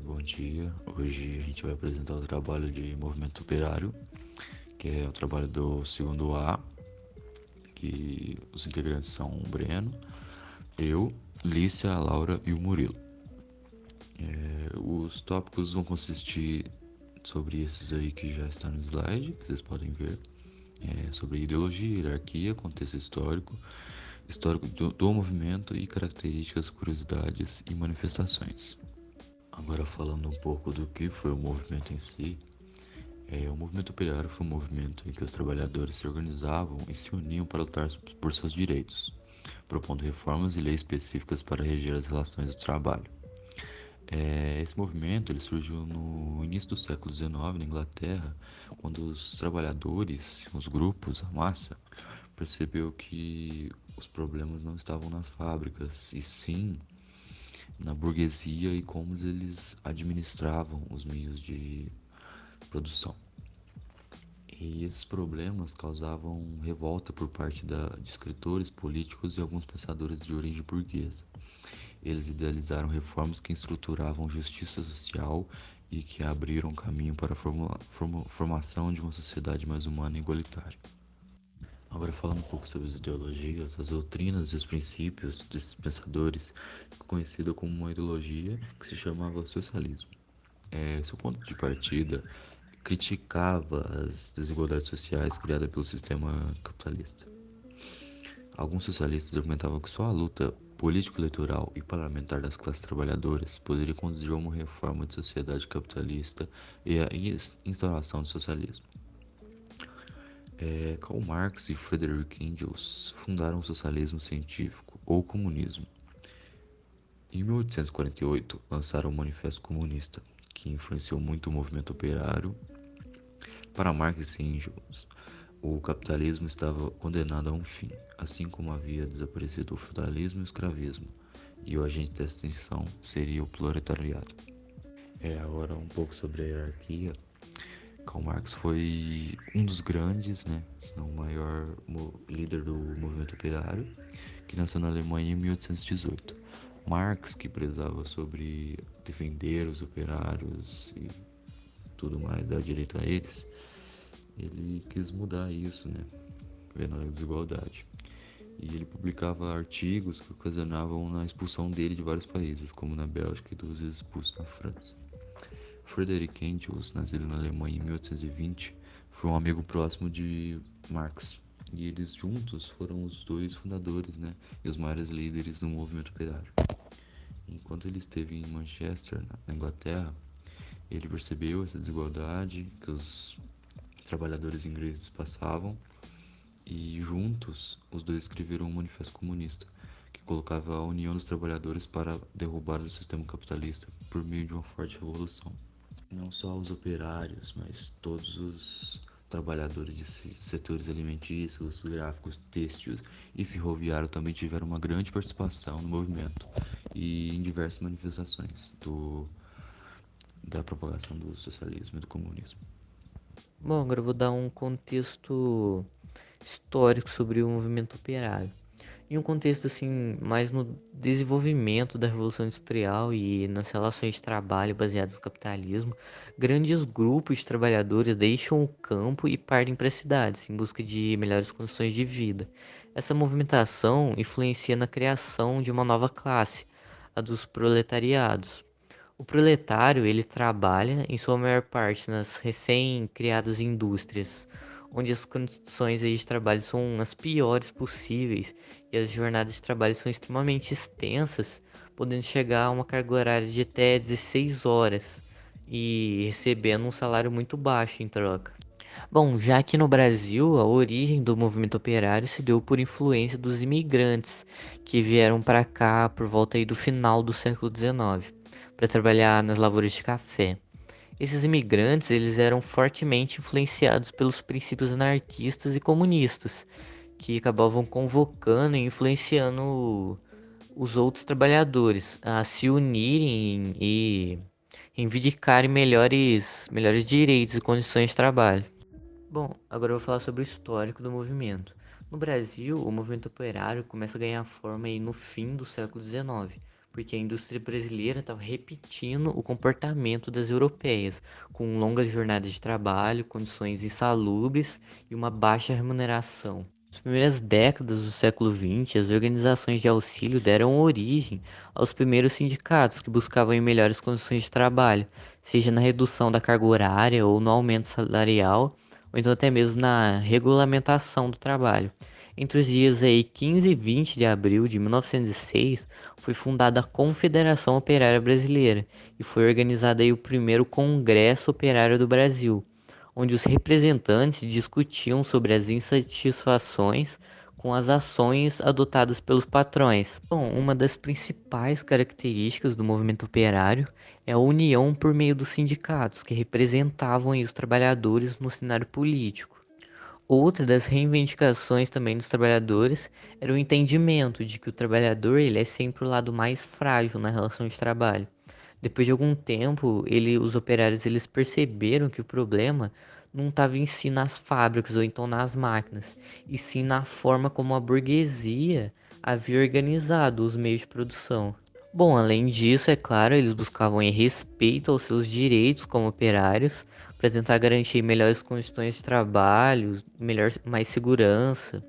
Bom dia. Hoje a gente vai apresentar o trabalho de movimento operário, que é o trabalho do segundo A, que os integrantes são o Breno, eu, Lícia, a Laura e o Murilo. Os tópicos vão consistir sobre esses aí que já está no slide, que vocês podem ver, sobre ideologia, hierarquia, contexto histórico, histórico do movimento e características, curiosidades e manifestações. Agora falando um pouco do que foi o movimento em si, o movimento operário foi um movimento em que os trabalhadores se organizavam e se uniam para lutar por seus direitos, propondo reformas e leis específicas para reger as relações do trabalho. Esse movimento ele surgiu no início do século XIX, na Inglaterra, quando os trabalhadores, os grupos, a massa, percebeu que os problemas não estavam nas fábricas, e sim na burguesia e como eles administravam os meios de produção. E esses problemas causavam revolta por parte de escritores, políticos e alguns pensadores de origem burguesa. Eles idealizaram reformas que estruturavam justiça social e que abriram caminho para a formação de uma sociedade mais humana e igualitária. Agora falando um pouco sobre as ideologias, as doutrinas e os princípios desses pensadores, conhecida como uma ideologia que se chamava socialismo. Seu ponto de partida criticava as desigualdades sociais criadas pelo sistema capitalista. Alguns socialistas argumentavam que só a luta político-eleitoral e parlamentar das classes trabalhadoras poderia conduzir a uma reforma de sociedade capitalista e a instauração do socialismo. Karl Marx e Friedrich Engels fundaram o socialismo científico ou comunismo. Em 1848, lançaram o Manifesto Comunista, que influenciou muito o movimento operário. Para Marx e Engels, o capitalismo estava condenado a um fim, assim como havia desaparecido o feudalismo e o escravismo, e o agente dessa extinção seria o proletariado. Agora um pouco sobre a hierarquia. Karl Marx foi um dos grandes, se não o maior líder do movimento operário, que nasceu na Alemanha em 1818. Marx, que prezava sobre defender os operários e tudo mais, dar direito a eles, ele quis mudar isso, vendo a desigualdade. E ele publicava artigos que ocasionavam na expulsão dele de vários países, como na Bélgica e 2 vezes expulso na França. Friedrich Engels, nascido na Alemanha em 1820, foi um amigo próximo de Marx. E eles juntos foram os dois fundadores, e os maiores líderes do movimento operário. Enquanto ele esteve em Manchester, na Inglaterra, ele percebeu essa desigualdade que os trabalhadores ingleses passavam e juntos os dois escreveram um manifesto comunista que colocava a união dos trabalhadores para derrubar o sistema capitalista por meio de uma forte revolução. Não só os operários, mas todos os trabalhadores de setores alimentícios, gráficos, têxteis e ferroviário também tiveram uma grande participação no movimento e em diversas manifestações da propagação do socialismo e do comunismo. Bom, agora eu vou dar um contexto histórico sobre o movimento operário. Em um contexto assim, mais no desenvolvimento da Revolução Industrial e nas relações de trabalho baseadas no capitalismo, grandes grupos de trabalhadores deixam o campo e partem para as cidades em busca de melhores condições de vida. Essa movimentação influencia na criação de uma nova classe, a dos proletariados. O proletário, ele trabalha em sua maior parte nas recém-criadas indústrias, onde as condições aí de trabalho são as piores possíveis e as jornadas de trabalho são extremamente extensas, podendo chegar a uma carga horária de até 16 horas e recebendo um salário muito baixo em troca. Bom, já aqui no Brasil, a origem do movimento operário se deu por influência dos imigrantes que vieram para cá por volta aí do final do século XIX para trabalhar nas lavouras de café. Esses imigrantes, eles eram fortemente influenciados pelos princípios anarquistas e comunistas, que acabavam convocando e influenciando os outros trabalhadores a se unirem e reivindicarem melhores direitos e condições de trabalho. Bom, agora eu vou falar sobre o histórico do movimento. No Brasil, o movimento operário começa a ganhar forma aí no fim do século XIX, porque a indústria brasileira estava repetindo o comportamento das europeias, com longas jornadas de trabalho, condições insalubres e uma baixa remuneração. Nas primeiras décadas do século XX, as organizações de auxílio deram origem aos primeiros sindicatos que buscavam em melhores condições de trabalho, seja na redução da carga horária ou no aumento salarial, ou então até mesmo na regulamentação do trabalho. Entre os dias aí 15 e 20 de abril de 1906, foi fundada a Confederação Operária Brasileira e foi organizado aí o primeiro Congresso Operário do Brasil, onde os representantes discutiam sobre as insatisfações com as ações adotadas pelos patrões. Bom, uma das principais características do movimento operário é a união por meio dos sindicatos, que representavam aí os trabalhadores no cenário político. Outra das reivindicações também dos trabalhadores era o entendimento de que o trabalhador ele é sempre o lado mais frágil na relação de trabalho. Depois de algum tempo, os operários eles perceberam que o problema não estava em si nas fábricas ou então nas máquinas, e sim na forma como a burguesia havia organizado os meios de produção. Bom, além disso, é claro, eles buscavam em respeito aos seus direitos como operários, para tentar garantir melhores condições de trabalho, mais segurança,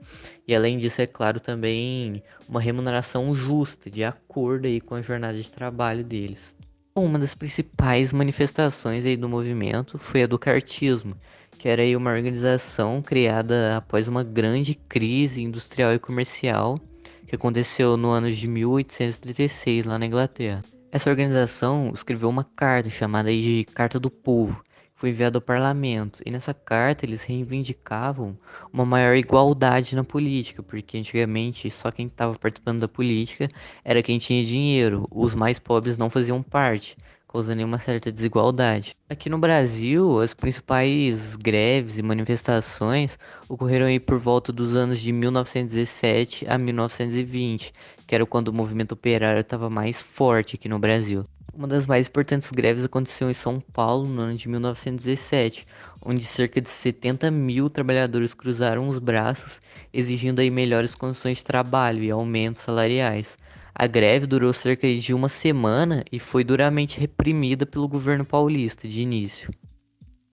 e além disso, é claro, também uma remuneração justa, de acordo aí com a jornada de trabalho deles. Bom, uma das principais manifestações aí do movimento foi a do cartismo, que era aí uma organização criada após uma grande crise industrial e comercial que aconteceu no ano de 1836 lá na Inglaterra. Essa organização escreveu uma carta chamada aí de Carta do Povo, que foi enviada ao parlamento, e nessa carta eles reivindicavam uma maior igualdade na política, porque antigamente só quem estava participando da política era quem tinha dinheiro, os mais pobres não faziam parte, causando uma certa desigualdade. Aqui no Brasil, as principais greves e manifestações ocorreram aí por volta dos anos de 1917 a 1920, que era quando o movimento operário estava mais forte aqui no Brasil. Uma das mais importantes greves aconteceu em São Paulo no ano de 1917, onde cerca de 70 mil trabalhadores cruzaram os braços, exigindo aí melhores condições de trabalho e aumentos salariais. A greve durou cerca de uma semana e foi duramente reprimida pelo governo paulista de início.